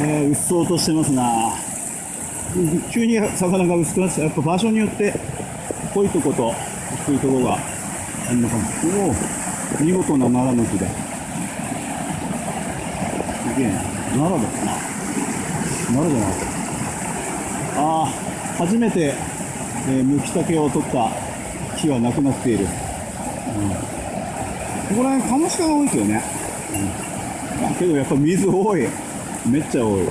うっそうとしてますな。急に魚が薄くなって、やっぱ場所によって濃いとこと薄いとこがあるのかな。おお、見事な奈良の木だ。すげえな。奈良だな。奈良じゃない。ああ、初めて、ムキタケを取った木はなくなっている。ここら辺カモシカが多いですよね。けどやっぱ水多い。めっちゃ多い。